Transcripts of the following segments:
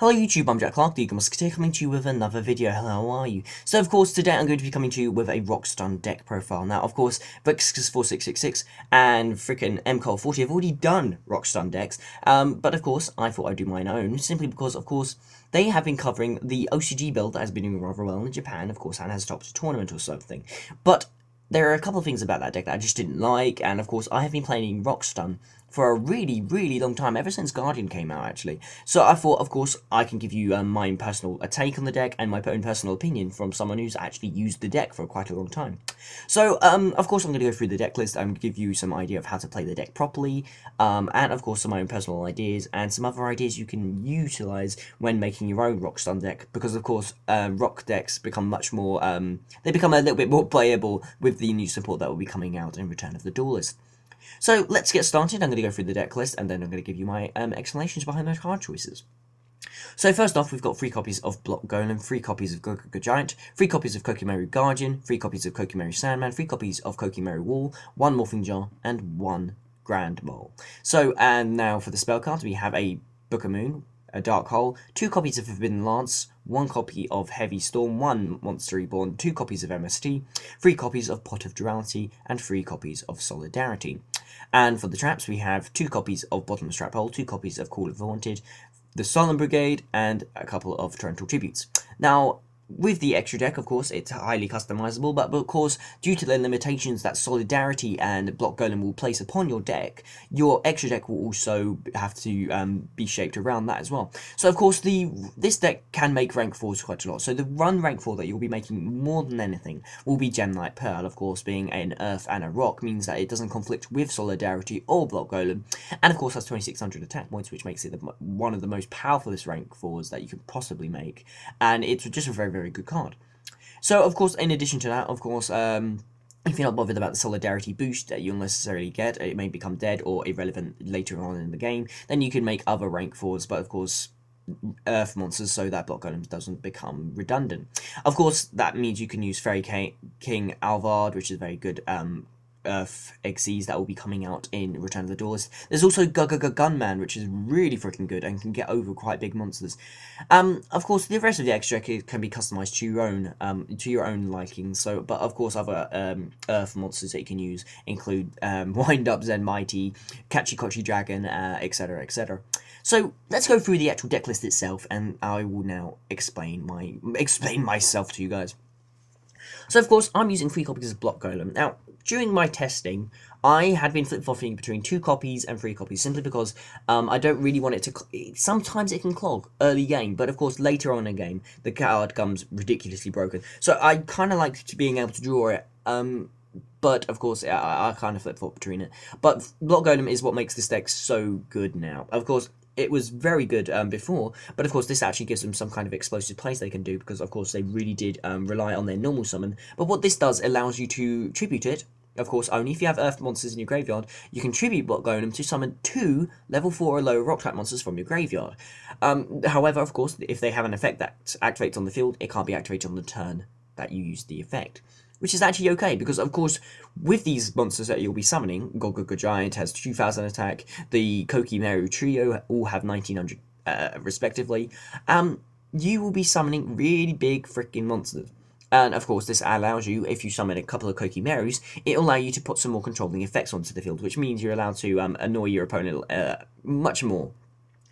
Hello YouTube, I'm Jack Clark, the Eagle Musketeer, coming to you with another video. Hello, how are you? So of course, today I'm going to be coming to you with a Rockstun deck profile. Now, of course, Vexus4666 and frickin' MCOL40 have already done Rockstun decks, but of course, I thought I'd do mine own, simply because, of course, they have been covering the OCG build that has been doing rather well in Japan, of course, and has topped a tournament or something. But there are a couple of things about that deck that I just didn't like, and of course, I have been playing Rockstun for a really long time, ever since Guardian came out, actually. So I thought, of course, I can give you my personal take on the deck and my own personal opinion from someone who's actually used the deck for quite a long time. So, of course, I'm going to go through the deck list and give you some idea of how to play the deck properly, and, of course, some of my own personal ideas and some other ideas you can utilize when making your own Rockstun deck, because, of course, Rock decks become much more, they become a little bit more playable with the new support that will be coming out in Return of the Duelist. So let's get started. I'm going to go through the deck list and then I'm going to give you my explanations behind those card choices. So first off, we've got 3 copies of Block Golem, 3 copies of Goku Giant, 3 copies of Kokimaru Guardian, 3 copies of Kokimaru Sandman, 3 copies of Kokimaru Wall, 1 Morphing Jar, and 1 Grand Mole. So, and now for the spell cards, we have a Book of Moon, a Dark Hole, 2 copies of Forbidden Lance, 1 copy of Heavy Storm, 1 Monster Reborn, 2 copies of MST, 3 copies of Pot of Duality, and 3 copies of Solidarity. And for the traps, we have 2 copies of Bottomless Trap Hole, 2 copies of Call of the Haunted, the Solemn Brigade, and a couple of Torrential Tributes. Now, with the extra deck, of course, it's highly customizable, but of course, due to the limitations that Solidarity and Block Golem will place upon your deck, your extra deck will also have to be shaped around that as well. So, of course, this deck can make rank 4s quite a lot. So the run rank 4 that you'll be making more than anything will be Gemlight Pearl. Of course, being an Earth and a Rock means that it doesn't conflict with Solidarity or Block Golem, and of course has 2600 attack points, which makes it one of the most powerful rank 4s that you could possibly make, and it's just a very good card. So, of course, in addition to that, of course, if you're not bothered about the Solidarity boost that you'll necessarily get, it may become dead or irrelevant later on in the game, then you can make other rank 4s, but of course, Earth monsters, so that Block Golem doesn't become redundant. Of course, that means you can use Fairy King Alvard, which is very good Earth Xyz that will be coming out in Return of the Duelist. There's also Gunman, which is really freaking good and can get over quite big monsters. Of course, the rest of the extra can be customized to your own liking. So, but of course, other Earth monsters that you can use include Wind Up Zen Mighty, Kachi Kochi Dragon, etc., etc. So let's go through the actual deck list itself, and I will now explain myself to you guys. So, of course, I'm using 3 copies of Block Golem. Now, during my testing, I had been flip-flopping between 2 copies and 3 copies, simply because I don't really want it to... Sometimes it can clog early game, but of course, later on in game, the card comes ridiculously broken. So I kind of like being able to draw it, but of course, I kind of flip-flop between it. But Block Golem is what makes this deck so good now. Of course, it was very good before, but of course this actually gives them some kind of explosive plays they can do, because of course they really did rely on their normal summon. But what this does allows you to tribute it. Of course, only if you have Earth monsters in your graveyard, you can tribute Block Golem to summon 2 level 4 or lower Rock Trap monsters from your graveyard. However, of course, if they have an effect that activates on the field, it can't be activated on the turn that you use the effect. Which is actually okay, because of course, with these monsters that you'll be summoning, Goku Giant has 2000 attack, the Kokimaru Trio all have 1900 respectively, you will be summoning really big freaking monsters. And of course, this allows you, if you summon a couple of Kokimarus, it'll allow you to put some more controlling effects onto the field, which means you're allowed to annoy your opponent much more.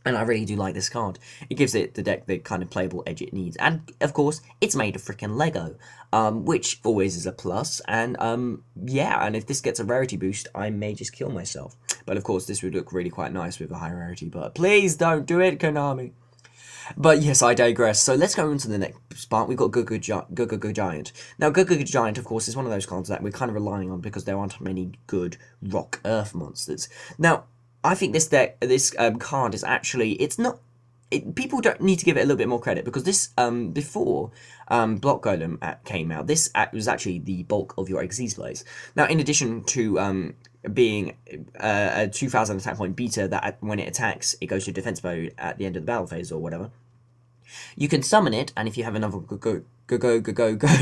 And I really do like this card. It gives the deck the kind of playable edge it needs. And, of course, it's made of freaking Lego, which always is a plus. And, yeah, and if this gets a rarity boost, I may just kill myself. But, of course, this would look really quite nice with a high rarity. But please don't do it, Konami. But, yes, I digress. So, let's go into the next part. We've got Goku Giant. Now, Goku Giant, of course, is one of those cards that we're kind of relying on because there aren't many good Rock Earth monsters. Now, I think this card is actually, it's not, people don't need to give it a little bit more credit, because this, before Block Golem came out, this was actually the bulk of your Xyz plays. Now, in addition to being a 2000 attack point beta that when it attacks, it goes to defense mode at the end of the battle phase or whatever, you can summon it, and if you have another go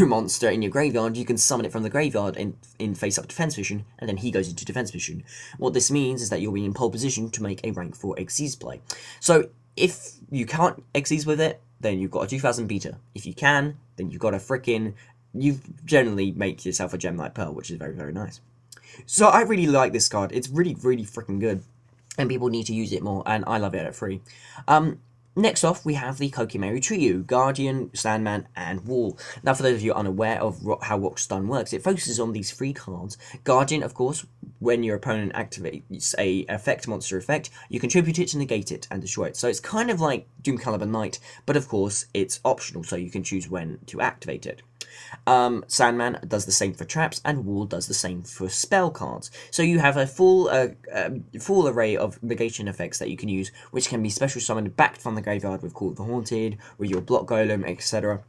monster in your graveyard, you can summon it from the graveyard in face-up defense position, and then he goes into defense position. What this means is that you'll be in pole position to make a rank 4 Xyz play. So if you can't Xyz with it, then you've got a 2000 beta. If you can, then you've got a freaking... You generally make yourself a Gemlight Pearl, which is very, very nice. So I really like this card. It's really, really freaking good. And people need to use it more, and I love it at free. Next off, we have the Kokimeru Trio, Guardian, Sandman, and Wall. Now, for those of you unaware of how Rock Stun works, it focuses on these 3 cards. Guardian, of course, when your opponent activates a effect, monster effect, you contribute it to negate it and destroy it. So it's kind of like Doom Caliber Knight, but of course, it's optional, so you can choose when to activate it. Sandman does the same for traps, and Wall does the same for spell cards. So you have a full array of negation effects that you can use, which can be special summoned back from the graveyard with Call of the Haunted, with your Block Golem, etc.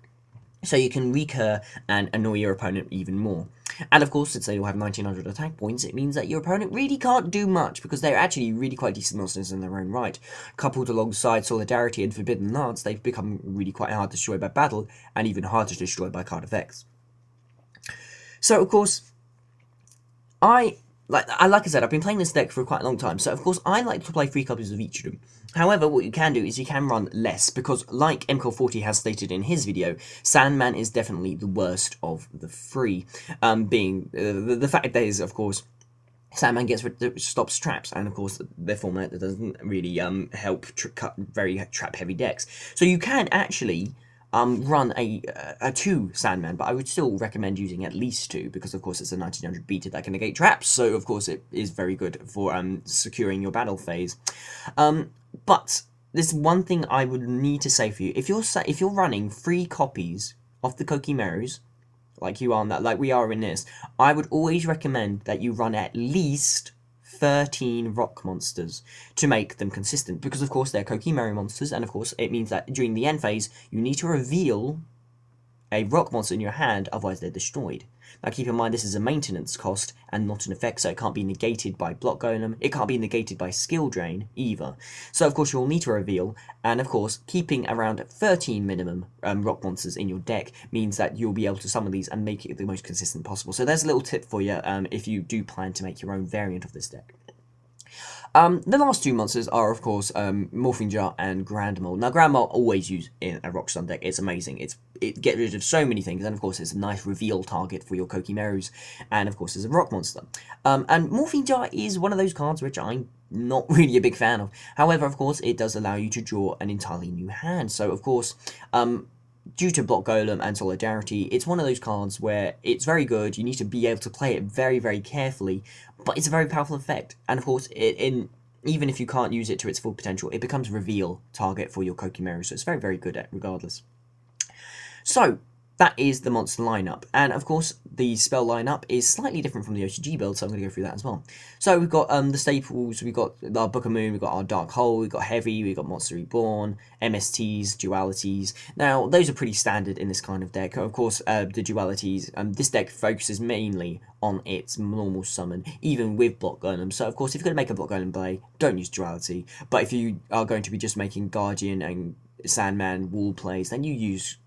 So you can recur and annoy your opponent even more. And of course, since they all have 1900 attack points, it means that your opponent really can't do much, because they're actually really quite decent monsters in their own right. Coupled alongside Solidarity and Forbidden Lance, they've become really quite hard to destroy by battle, and even harder to destroy by card effects. So of course, like I said, I've been playing this deck for quite a long time, so of course I like to play 3 copies of each of them. However, what you can do is you can run less, because like MCOL40 has stated in his video, Sandman is definitely the worst of the 3, being the fact that is, of course, Sandman stops traps, and of course their format doesn't really help cut very trap heavy decks. So you can actually run a 2 Sandman, but I would still recommend using at least 2, because of course it's a 1900 beta that can negate traps, so of course it is very good for securing your battle phase. But there's one thing I would need to say for you. If you're running 3 copies of the Kokimerus, like we are in this, I would always recommend that you run at least 13 rock monsters to make them consistent, because of course they're Kokimeru monsters, and of course it means that during the end phase you need to reveal a rock monster in your hand, otherwise they're destroyed. Now keep in mind, this is a maintenance cost and not an effect, so it can't be negated by Block Golem, it can't be negated by Skill Drain either. So of course you'll need to reveal, and of course keeping around 13 minimum rock monsters in your deck means that you'll be able to summon these and make it the most consistent possible. So there's a little tip for you if you do plan to make your own variant of this deck. The last 2 monsters are, of course, Morphing Jar and Grand Mole. Now, Grand Mole always used in a Rock Stun deck. It's amazing. It gets rid of so many things, and of course, it's a nice reveal target for your Kokimerus, and of course, it's a rock monster. And Morphing Jar is one of those cards which I'm not really a big fan of. However, of course, it does allow you to draw an entirely new hand. So, of course, due to Block Golem and Solidarity, it's one of those cards where it's very good. You need to be able to play it very, very carefully, but it's a very powerful effect. And of course, even if you can't use it to its full potential, it becomes reveal target for your Kokimeru, so it's very, very good at regardless. So that is the monster lineup, and of course the spell lineup is slightly different from the OCG build, so I'm going to go through that as well. So we've got the staples, we've got our Book of Moon, we've got our Dark Hole, we've got Heavy, we've got Monster Reborn, MSTs, Dualities. Now those are pretty standard in this kind of deck. Of course the Dualities, this deck focuses mainly on its normal summon, even with Block Golem. So of course if you're going to make a Block Golem play, don't use Duality, but if you are going to be just making Guardian and Sandman Wall plays, then you use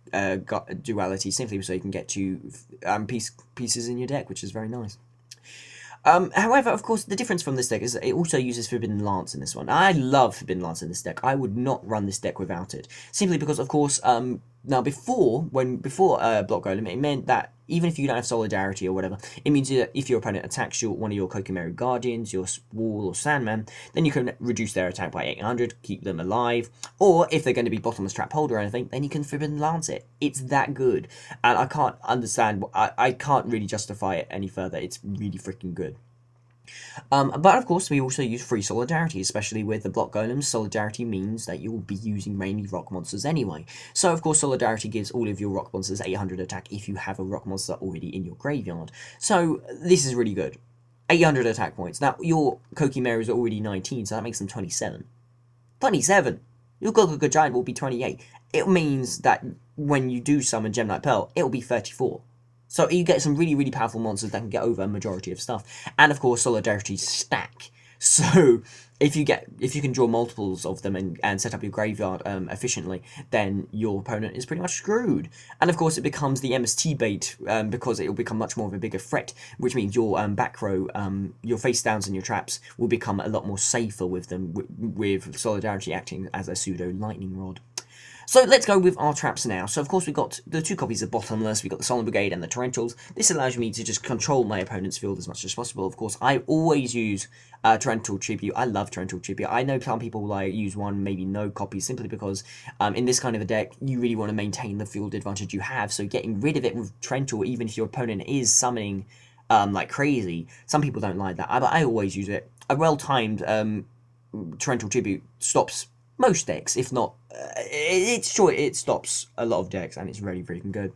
Duality simply so you can get 2 pieces in your deck, which is very nice. However, of course, the difference from this deck is that it also uses Forbidden Lance in this one. I love Forbidden Lance in this deck. I would not run this deck without it, simply because, of course, now before Block Golem, it meant that even if you don't have Solidarity or whatever, it means that if your opponent attacks one of your Kokimeru Guardians, your Wall or Sandman, then you can reduce their attack by 800, keep them alive, or if they're going to be Bottomless Trap Holder or anything, then you can Forbidden Lance it. It's that good, and I can't understand, I can't really justify it any further. It's really freaking good. But of course we also use free Solidarity, especially with the Block Golems. Solidarity means that you will be using mainly rock monsters anyway. So of course Solidarity gives all of your rock monsters 800 attack if you have a rock monster already in your graveyard. So this is really good. 800 attack points. Now your Kokimeru is already 19, so that makes them 27. 27! Your Goku Giant will be 28. It means that when you do summon Gemlight Pearl, it will be 34. So you get some really, really powerful monsters that can get over a majority of stuff. And of course, Solidarity stack So if you can draw multiples of them and set up your graveyard efficiently, then your opponent is pretty much screwed. And of course, it becomes the MST bait because it will become much more of a bigger threat, which means your back row, your face downs and your traps will become a lot more safer with them, with Solidarity acting as a pseudo lightning rod. So let's go with our traps now. So of course we've got the 2 copies of Bottomless, we've got the Solemn Brigade and the Torrentials. This allows me to just control my opponent's field as much as possible. Of course, I always use Torrential Tribute. I love Torrential Tribute. I know some people like use one, maybe no copies, simply because in this kind of a deck, you really want to maintain the field advantage you have. So getting rid of it with Torrential, even if your opponent is summoning like crazy, some people don't like that. But I always use it. A well-timed Torrential Tribute stops most decks, if not, it stops a lot of decks, and it's really freaking good.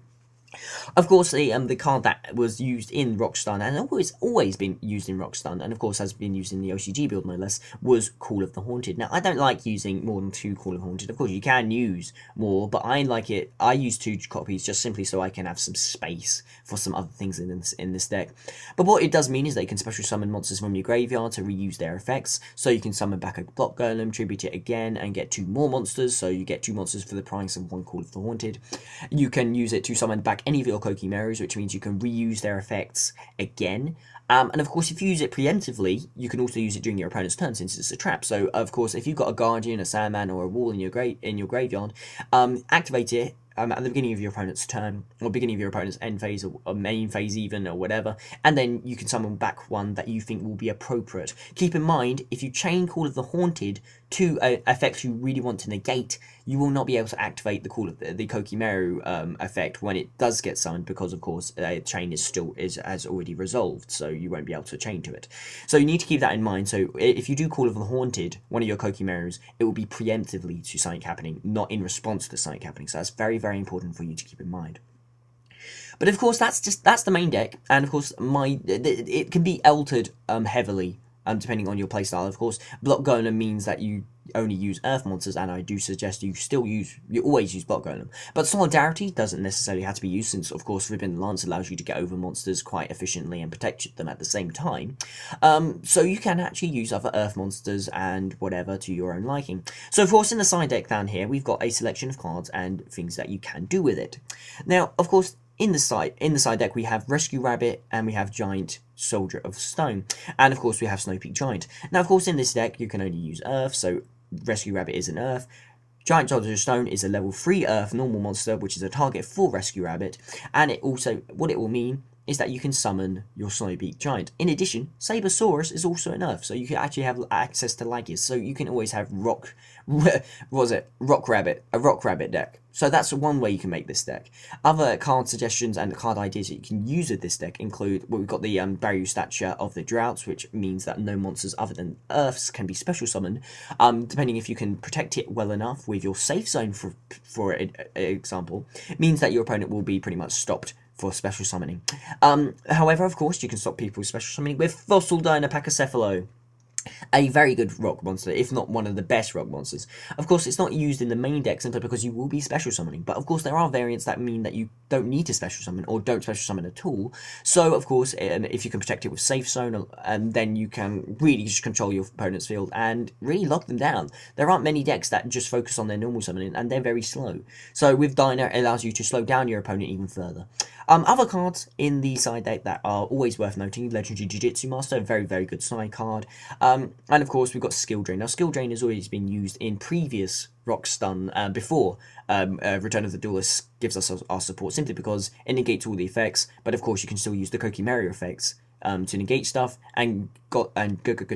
Of course, the card that was used in Rockstun, and always been used in Rockstun, and of course has been used in the OCG build no less, was Call of the Haunted. Now, I don't like using more than 2 Call of the Haunted. Of course, you can use more, but I like it. I use 2 copies just simply so I can have some space for some other things in this deck. But what it does mean is that you can special summon monsters from your graveyard to reuse their effects. So you can summon back a Block Golem, tribute it again, and get 2 more monsters. So you get 2 monsters for the price of 1 Call of the Haunted. You can use it to summon back any of your Kokimerus, which means you can reuse their effects again. And of course, if you use it preemptively, you can also use it during your opponent's turn, since it's a trap. So of course, if you've got a Guardian, a Sandman, or a Wall in your graveyard, activate it at the beginning of your opponent's turn, or beginning of your opponent's end phase, or main phase even, or whatever, and then you can summon back one that you think will be appropriate. Keep in mind, if you chain Call of the Haunted to effects you really want to negate, you will not be able to activate the Kokimeru effect when it does get summoned, because of course chain has already resolved, so you won't be able to chain to it. So you need to keep that in mind. So if you do Call of the Haunted, one of your Kokimerus, it will be preemptively to something happening, not in response to something happening. So that's very, very important for you to keep in mind. But of course, that's the main deck, and of course it can be altered heavily depending on your playstyle. Of course, Block Golem means that you only use Earth monsters, and I do suggest you always use Block Golem. But Solidarity doesn't necessarily have to be used, since of course Ribbon Lance allows you to get over monsters quite efficiently and protect them at the same time. So you can actually use other Earth monsters and whatever to your own liking. So of course, in the side deck down here, we've got a selection of cards and things that you can do with it. Now, of course, in the side deck, we have Rescue Rabbit and we have Giant Soldier of Stone, and of course we have Snowpeak Giant. Now, of course, in this deck you can only use Earth, so Rescue Rabbit is an Earth. Giant Soldier of Stone is a level 3 Earth normal monster, which is a target for Rescue Rabbit, and what it will mean is that you can summon your Snowpeak Giant. In addition, Sabersaurus is also an Earth, so you can actually have access to Laggies, so you can always have a Rock Rabbit deck. So that's one way you can make this deck. Other card suggestions and card ideas that you can use with this deck include, well, we've got the Barrier Stature of the Droughts, which means that no monsters other than Earths can be special summoned, depending if you can protect it well enough with your safe zone, for example, means that your opponent will be pretty much stopped for special summoning. However, of course, you can stop people special summoning with Fossil Dino Pachycephalo. A very good rock monster, if not one of the best rock monsters. Of course, it's not used in the main deck simply because you will be special summoning, but of course there are variants that mean that you don't need to special summon, or don't special summon at all. So of course, if you can protect it with Safe Zone, then you can really just control your opponent's field and really lock them down. There aren't many decks that just focus on their normal summoning, and they're very slow. So with Dino, it allows you to slow down your opponent even further. Other cards in the side deck that are always worth noting: Legendary Jiu-Jitsu Master, a very, very good side card. And of course, we've got Skill Drain. Now, Skill Drain has always been used in previous Rockstun before Return of the Duelist gives us our support, simply because it negates all the effects, but of course you can still use the Kokimeru effects to negate stuff, and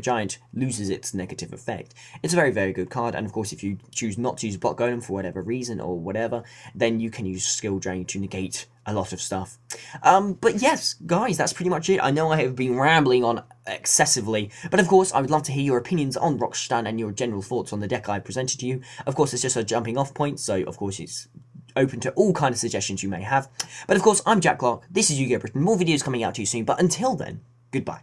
Giant loses its negative effect. It's a very, very good card, and of course if you choose not to use Block Golem for whatever reason or whatever, then you can use Skill Drain to negate a lot of stuff. But yes, guys, that's pretty much it. I know I have been rambling on excessively, but of course I would love to hear your opinions on Rockstun and your general thoughts on the deck I presented to you. Of course, it's just a jumping off point, so of course it's open to all kind of suggestions you may have. But of course, I'm Jack Clark, this is UK Britain, more videos coming out to you soon, but until then, goodbye.